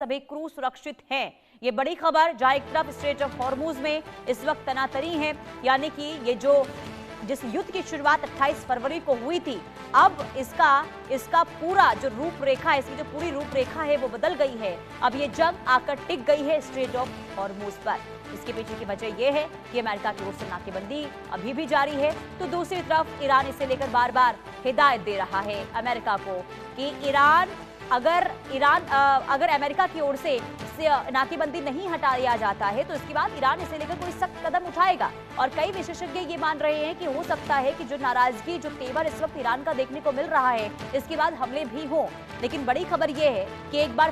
सभी क्रू सुरक्षित हैं। ये बड़ी खबर, जहां एक तरफ स्ट्रेट ऑफ हॉर्मूज में इस वक्त तनातनी है, यानी कि ये जिस युद्ध की शुरुआत 28 फरवरी को हुई थी, अब इसका पूरा जो रूपरेखा है, इसकी जो पूरी रूपरेखा है वो बदल गई है। अब ये जंग आकर टिक गई है स्ट्रेट ऑफ हॉर्मूज पर। इसके पीछे की वजह यह है कि अमेरिका की ओर से नाकेबंदी अभी भी जारी है, तो दूसरी तरफ ईरान इसे लेकर बार बार हिदायत दे रहा है अमेरिका को कि अगर अमेरिका की ओर से नाकेबंदी नहीं हटाया जाता है तो इसके बाद ईरान इसे लेकर कोई सख्त कदम उठाएगा। और कई विशेषज्ञ ये मान रहे हैं कि हो सकता है कि जो नाराजगी, जो तेवर इस वक्त ईरान का देखने को मिल रहा है, इसके बाद हमले भी हों। लेकिन बड़ी खबर यह है कि एक बार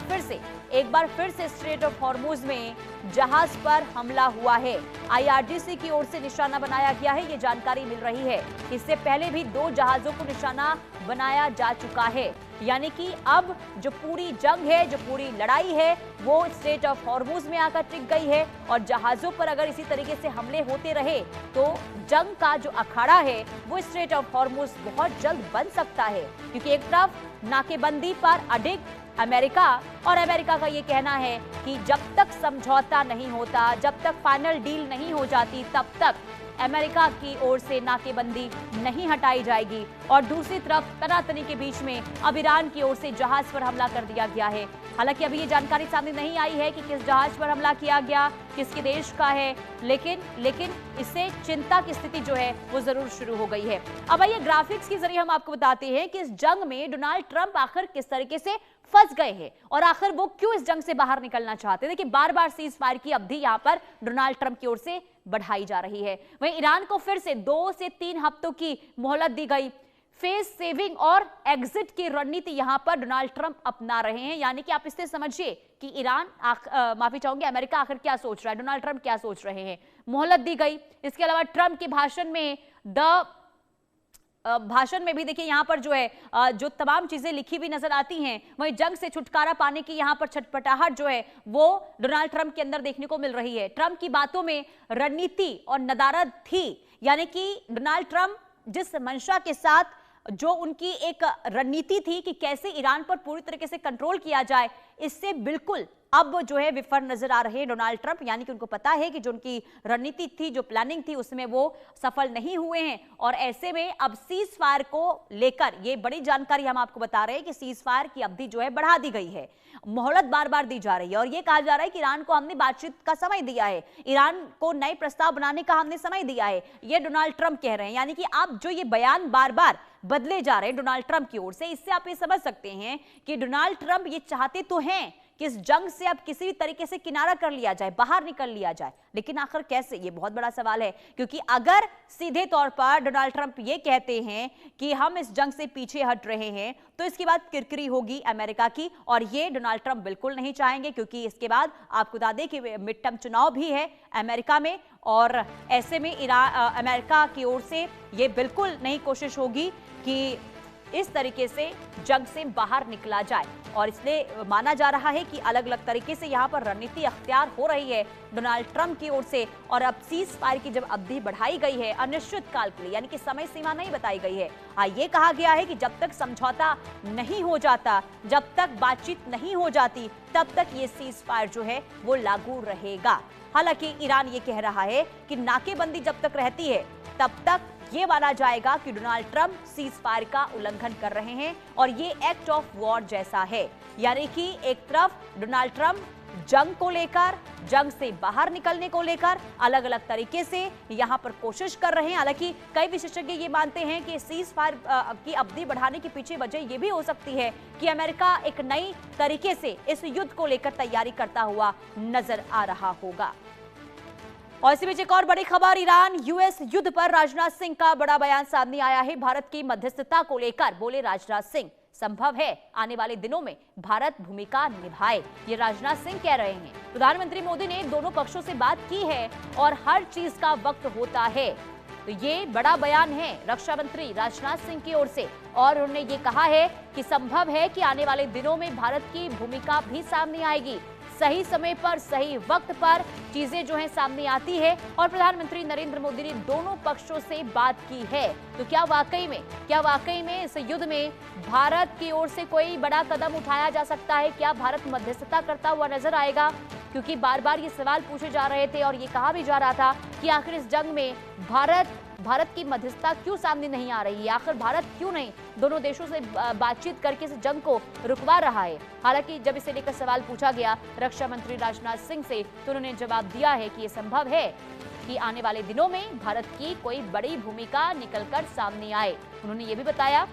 फिर से स्ट्रेट ऑफ हॉर्मूज में जहाज पर हमला हुआ है। IRGC की ओर से निशाना बनाया गया है, ये जानकारी मिल रही है। इससे पहले भी 2 जहाजों को निशाना बनाया जा चुका है, यानी कि अब जो पूरी जंग है, जो पूरी लड़ाई है, वो स्ट्रेट ऑफ हॉर्मूज में आकर टिक गई है। और जहाजों पर अगर इसी तरीके से हमले होते रहे तो जंग का जो अखाड़ा है वो स्ट्रेट ऑफ हॉर्मूज बहुत जल्द बन सकता है, क्योंकि एक तरफ नाकेबंदी पर अडिग अमेरिका, और अमेरिका का ये कहना है कि जब तक समझौता नहीं होता, जब तक फाइनल डील नहीं हो जाती, तब तक अमेरिका की ओर से नाकेबंदी नहीं हटाई जाएगी। और दूसरी तरफ तनातनी के बीच में अब ईरान की ओर से जहाज पर हमला कर दिया गया है। हालांकि अभी ये जानकारी सामने नहीं आई है कि किस जहाज पर हमला किया गया, किसके देश का है, लेकिन इससे चिंता की स्थिति जो है वो जरूर शुरू हो गई है। अब आइए ग्राफिक्स के जरिए हम आपको बताते हैं कि इस जंग में डोनाल्ड ट्रंप आखिर किस तरीके से फंस गए हैं और आखिर वो क्यों इस जंग से बाहर निकलना चाहते हैं। देखिए, बार बार सीज फायर की अवधि यहां पर डोनाल्ड ट्रंप की ओर से बढ़ाई जा रही है। वहीं ईरान को फिर से 2 से 3 हफ्तों की मोहलत दी गई। फेस सेविंग और एग्जिट की रणनीति यहां पर डोनाल्ड ट्रंप अपना रहे हैं, यानी कि आप इससे समझिए कि माफी चाहूंगी, अमेरिका आखिर क्या सोच रहा है, डोनाल्ड ट्रंप क्या सोच रहे हैं। मोहलत दी गई। इसके अलावा ट्रंप के भाषण में भी देखिए यहां पर जो है जो तमाम चीजें लिखी हुई नजर आती हैं, वहीं जंग से छुटकारा पाने की यहां पर छटपटाहट जो है वो डोनाल्ड ट्रंप के अंदर देखने को मिल रही है। ट्रंप की बातों में रणनीति और नदारद थी, यानी कि डोनाल्ड ट्रंप जिस मंशा के साथ, जो उनकी एक रणनीति थी कि कैसे ईरान पर पूरी तरीके से कंट्रोल किया जाए, इससे बिल्कुल अब जो है विफल नजर आ रहे हैं डोनाल्ड ट्रंप। यानी कि उनको पता है कि जो उनकी रणनीति थी, जो प्लानिंग थी, उसमें वो सफल नहीं हुए हैं। और ऐसे में अब सीज फायर को लेकर ये बड़ी जानकारी हम आपको बता रहे हैं कि सीज फायर की अवधि जो है बढ़ा दी गई है, मोहलत बार बार दी जा रही है। और ये कहा जा रहा है कि ईरान को हमने बातचीत का समय दिया है, ईरान को नए प्रस्ताव बनाने का हमने समय दिया है, ये डोनाल्ड ट्रंप कह रहे हैं। यानी कि आप जो ये बयान बार बार बदले जा रहे हैं डोनाल्ड ट्रंप की ओर से, इससे आप ये समझ सकते हैं कि डोनाल्ड ट्रंप ये चाहते तो हैं कि इस जंग से अब किसी भी तरीके से किनारा कर लिया जाए, बाहर निकल लिया जाए, लेकिन आखिर कैसे, ये बहुत बड़ा सवाल है। क्योंकि अगर सीधे तौर पर डोनाल्ड ट्रंप ये कहते हैं कि हम इस जंग से पीछे हट रहे हैं, तो इसके बाद किरकिरी होगी अमेरिका की, और ये डोनाल्ड ट्रंप बिल्कुल नहीं चाहेंगे। क्योंकि इसके बाद आपको बता दें कि मिड टर्म चुनाव भी है अमेरिका में, और ऐसे में अमेरिका की ओर से ये बिल्कुल नहीं कोशिश होगी कि इस तरीके से जंग से बाहर निकला जाए। और इसलिए माना जा रहा है कि अलग अलग तरीके से यहां पर रणनीति अख्तियार हो रही है डोनाल्ड ट्रंप की ओर से। और अब सीज फायर की जब अवधि बढ़ाई गई है अनिश्चित काल के लिए, यानी कि समय सीमा नहीं बताई गई है, ये कहा गया है कि जब तक समझौता नहीं हो जाता, जब तक बातचीत नहीं हो जाती, तब तक ये सीज फायर जो है वो लागू रहेगा। हालांकि ईरान ये कह रहा है कि नाकेबंदी जब तक रहती है तब तक ये माना जाएगा कि डोनाल्ड ट्रंप सीज फायर का उल्लंघन कर रहे हैं, और ये एक्ट ऑफ वॉर जैसा है। यानी कि एक तरफ डोनाल्ड ट्रंप जंग को लेकर, जंग से बाहर निकलने को लेकर अलग अलग तरीके से यहां पर कोशिश कर रहे हैं। हालांकि कई विशेषज्ञ ये मानते हैं कि सीज फायर की अवधि बढ़ाने के पीछे वजह ये भी हो सकती है कि अमेरिका एक नई तरीके से इस युद्ध को लेकर तैयारी करता हुआ नजर आ रहा होगा। और इसी बीच एक और बड़ी खबर, ईरान यूएस युद्ध पर राजनाथ सिंह का बड़ा बयान सामने आया है। भारत की मध्यस्थता को लेकर बोले राजनाथ सिंह, संभव है आने वाले दिनों में भारत भूमिका निभाए, ये राजनाथ सिंह कह रहे हैं। प्रधानमंत्री मोदी ने दोनों पक्षों से बात की है और हर चीज का वक्त होता है, तो ये बड़ा बयान है रक्षा मंत्री राजनाथ सिंह की ओर से। और उन्होंने ये कहा है कि संभव है कि आने वाले दिनों में भारत की भूमिका भी सामने आएगी। सही समय पर सही वक्त पर चीजें जो है सामने आती है और प्रधानमंत्री नरेंद्र मोदी ने दोनों पक्षों से बात की है। तो क्या वाकई में इस युद्ध में भारत की ओर से कोई बड़ा कदम उठाया जा सकता है? क्या भारत मध्यस्थता करता हुआ नजर आएगा? क्योंकि बार बार ये सवाल पूछे जा रहे थे और ये कहा भी जा रहा था कि आखिर इस जंग में भारत की मध्यस्थता क्यों सामने नहीं आ रही है? आखिर भारत क्यों नहीं दोनों देशों से बातचीत करके इस जंग को रुकवा रहा है? हालांकि जब इसे लेकर सवाल पूछा गया रक्षा मंत्री राजनाथ सिंह से, तो उन्होंने जवाब दिया है कि यह संभव है कि आने वाले दिनों में भारत की कोई बड़ी भूमिका निकलकर सामने आए। उन्होंने ये भी बताया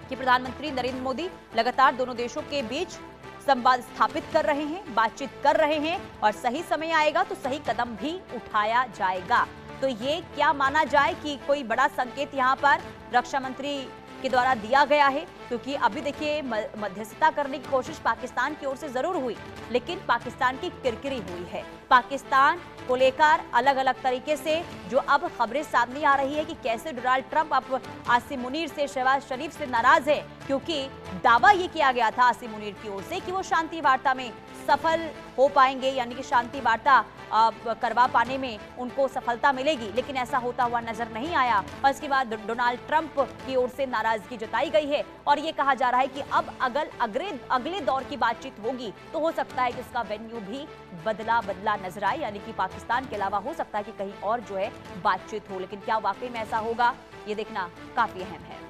कि प्रधानमंत्री नरेंद्र मोदी लगातार दोनों देशों के बीच संवाद स्थापित कर रहे हैं, बातचीत कर रहे हैं और सही समय आएगा तो सही कदम भी उठाया जाएगा। तो ये क्या माना जाए कि कोई बड़ा संकेत यहाँ पर रक्षा मंत्री के द्वारा दिया गया है? क्योंकि अभी देखिए मध्यस्थता करने की कोशिश पाकिस्तान की ओर से जरूर हुई, लेकिन पाकिस्तान की किरकिरी हुई है। पाकिस्तान को लेकर अलग अलग तरीके से जो अब खबरें सामने आ रही है कि कैसे डोनाल्ड ट्रंप अब आसिम मुनीर से, शहबाज शरीफ से नाराज है, क्योंकि दावा ये किया गया था आसिम मुनीर की ओर से कि वो शांति वार्ता में सफल हो पाएंगे, यानी कि शांति वार्ता करवा पाने में उनको सफलता मिलेगी, लेकिन ऐसा होता हुआ नजर नहीं आया। और इसके बाद डोनाल्ड ट्रंप की ओर से नाराजगी जताई गई है और ये कहा जा रहा है कि अब अगले दौर की बातचीत होगी तो हो सकता है कि इसका वेन्यू भी बदला नजर आए, यानी कि पाकिस्तान के अलावा हो सकता है कि कहीं और जो है बातचीत हो। लेकिन क्या वाकई में ऐसा होगा, ये देखना काफी अहम है।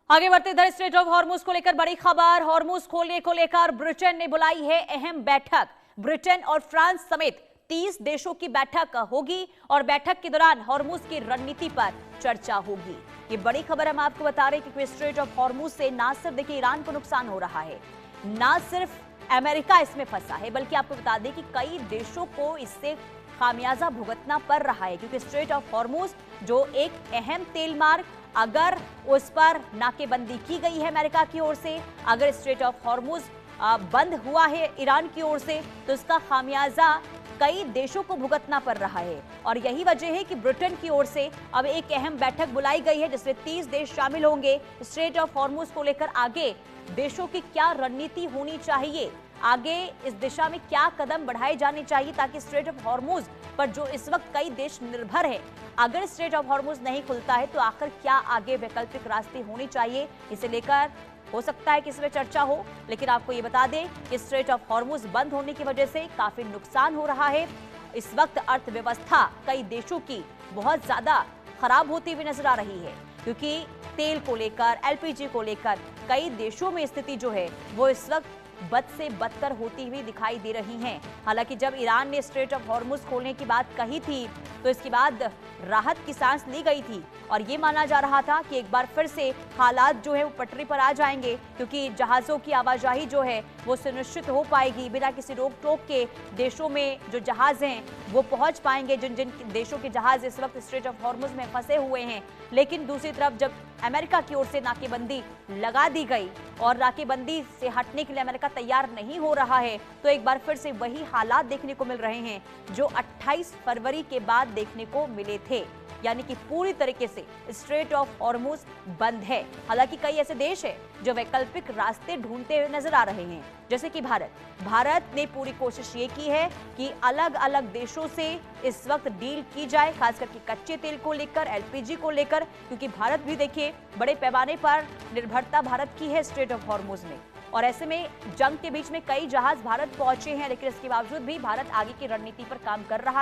आगे बढ़ते इधर स्ट्रेट ऑफ हॉर्मुज को लेकर बड़ी खबर। हॉर्मुज खोलने को लेकर ब्रिटेन ने बुलाई है अहम बैठक। ब्रिटेन और फ्रांस समेत 30 देशों की बैठक होगी और बैठक के दौरान हॉर्मुज की रणनीति पर चर्चा होगी। ये बड़ी खबर हम आपको बता रहे हैं कि स्ट्रेट ऑफ हॉर्मुज से ना सिर्फ देखिए ईरान को नुकसान हो रहा है, ना सिर्फ अमेरिका इसमें फंसा है, बल्कि आपको बता दें कि कई देशों को इससे खामियाजा भुगतना पड़ रहा है, क्योंकि स्ट्रेट ऑफ हॉर्मुज जो एक अहम तेल मार्ग, अगर उस पर नाकेबंदी की गई है अमेरिका की ओर से, अगर स्ट्रेट ऑफ हॉर्मुज बंद हुआ है ईरान की ओर से, तो इसका खामियाजा कई देशों को भुगतना पड़ रहा है। और यही वजह है कि ब्रिटेन की ओर से अब एक अहम बैठक बुलाई गई है जिसमें 30 देश शामिल होंगे। स्ट्रेट ऑफ हॉर्मुज को लेकर आगे देशों की क्या रणनीति होनी चाहिए, आगे इस दिशा में क्या कदम बढ़ाए जाने चाहिए ताकि स्ट्रेट ऑफ हॉर्मुज पर जो इस वक्त कई देश निर्भर है, अगर स्ट्रेट ऑफ हॉर्मुज नहीं खुलता है तो आखिर क्या आगे वैकल्पिक रास्ते होने चाहिए, इसे लेकर हो सकता है कि इसमें चर्चा हो। लेकिन आपको ये बता दें कि स्ट्रेट ऑफ हॉर्मुज बंद होने की वजह से काफी नुकसान हो रहा है। इस वक्त अर्थव्यवस्था कई देशों की बहुत ज्यादा खराब होती हुई नजर आ रही है, क्योंकि तेल को लेकर, एलपीजी को लेकर कई देशों में स्थिति जो है वो इस वक्त बद से बदतर होती हुई दिखाई दे रही हैं। हालांकि जब ईरान ने स्ट्रेट ऑफ हॉर्मुज खोलने की बात कही थी तो इसके बाद राहत की सांस ली गई थी और ये माना जा रहा था कि एक बार फिर से हालात जो है वो पटरी पर आ जाएंगे, क्योंकि जहाजों की आवाजाही जो है वो सुनिश्चित हो पाएगी, बिना किसी रोक टोक के देशों में जो जहाज हैं वो पहुंच पाएंगे, जिन जिन देशों के जहाज इस वक्त स्ट्रेट ऑफ हॉर्मुज में फंसे हुए हैं। लेकिन दूसरी तरफ जब अमेरिका की ओर से नाकेबंदी लगा दी गई और नाकेबंदी से हटने के लिए अमेरिका तैयार नहीं हो रहा है, तो एक बार फिर से वही हालात देखने को मिल रहे हैं जो 28 फरवरी के बाद देखने को मिले थे, यानी कि पूरी तरीके से स्ट्रेट ऑफ हॉर्मुज बंद है। हालांकि कई ऐसे देश हैं जो वैकल्पिक रास्ते ढूंढते हुए नजर आ रहे हैं, जैसे कि भारत ने पूरी कोशिश ये की है कि अलग अलग देशों से इस वक्त डील की जाए, खास करके कच्चे तेल को लेकर, एलपीजी को लेकर, क्योंकि भारत भी देखिए बड़े पैमाने पर निर्भरता भारत की है स्ट्रेट ऑफ हॉर्मुज में। और ऐसे में जंग के बीच में कई जहाज भारत पहुंचे हैं, लेकिन इसके बावजूद भी भारत आगे की रणनीति पर काम कर रहा है।